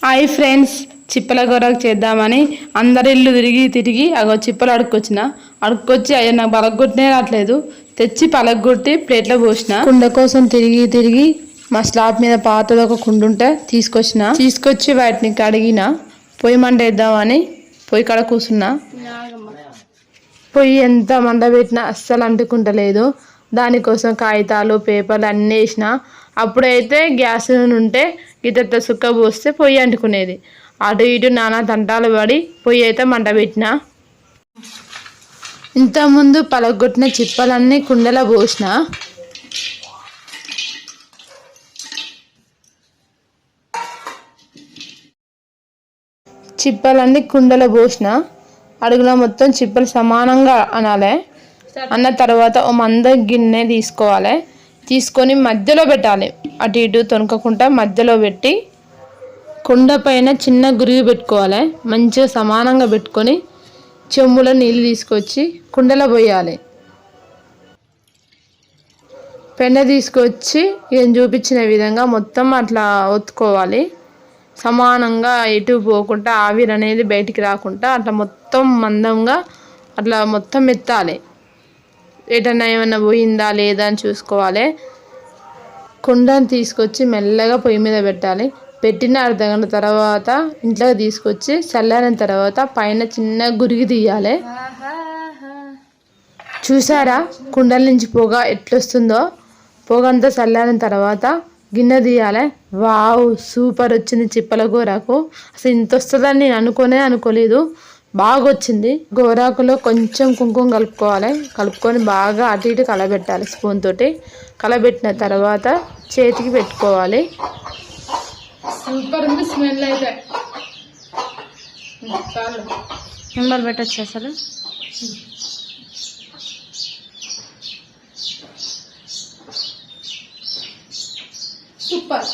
Hi friends, Chippala గొర్రకు చేద్దామని అందరి ఇల్లు తిరిగి తిరిగి అగో చిప్పలు అడుక్కొచ్చి అయ్యో నాకు పలగొట్టినే రావట్లేదు. తెచ్చి పలగొట్టి ప్లేట్లో పోసిన. కుండ కోసం తిరిగి తిరిగి మా స్లాబ్ మీద పాతది ఒక కుండ ఉంటే తీసుకొచ్చి వాటిని కడిగిన. పొయ్యి మంట వేద్దామని పొయ్యి కాడ కూర్చున్నా. పొయ్యి ఎంత మంట పెట్టినా అస్సలు అంటుకుంటలేదు. దానికోసం కాగితాలు పేపర్లు అన్నీ వేసిన. అప్పుడైతే గ్యాస్ ఉంటే గిట్ట సుక్క పోస్తే పొయ్యి అంటుకునేది. అటు ఇటు నానా తంటాలు పడి పొయ్యి అయితే మంట పెట్టిన. ఇంతకుముందు పలగొట్టిన చిప్పలన్నీ కుండలో పోసిన. చిప్పలన్నీ కుండలో పోసిన. అడుగులో మొత్తం చిప్పలు సమానంగా అనాలి. అన్న తర్వాత ఓ మంద గిన్నె తీసుకోవాలి. తీసుకొని మధ్యలో పెట్టాలి. అటు ఇటు తొనకకుండా మధ్యలో పెట్టి కుండ పైన చిన్న గురిగి పెట్టుకోవాలి. మంచిగా సమానంగా పెట్టుకొని చెంబులో నీళ్ళు తీసుకొచ్చి కుండలో పోయాలి. పెండ తీసుకొచ్చి ఏం చూపించిన విధంగా మొత్తం అట్లా ఒత్తుకోవాలి. సమానంగా ఎటు పోకుండా ఆవిరి అనేది బయటికి రాకుండా అట్లా మొత్తం మందంగా అట్లా మొత్తం మెత్తాలి. ఎటన్నా ఏమన్నా పోయిందా లేదా అని చూసుకోవాలి. కుండను తీసుకొచ్చి మెల్లగా పొయ్యి మీద పెట్టాలి. పెట్టిన అర్ధగంట తర్వాత ఇంట్లోకి తీసుకొచ్చి చల్లారిన తర్వాత పైన చిన్న గురిగి తీయాలి. చూసారా కుండల నుంచి పొగ ఎట్లొస్తుందో? పొగ అంతా చల్లారిన తర్వాత గిన్నె తీయాలి. వావ్, సూపర్ వచ్చింది చిప్పల గోరాకు. అసలు ఇంత వస్తుందని నేను అనుకోలేదు. బాగా వచ్చింది. గోరాకులో కొంచెం కుంకుమ కలుపుకోవాలి. కలుపుకొని బాగా అటు ఇటు కలబెట్టాలి స్పూన్ తోటి. కలబెట్టిన తర్వాత చేతికి పెట్టుకోవాలి. సూపర్ ఉంది స్మెల్ అయితే. నెంబర్ పెట్టచ్చు అసలు. సూపర్.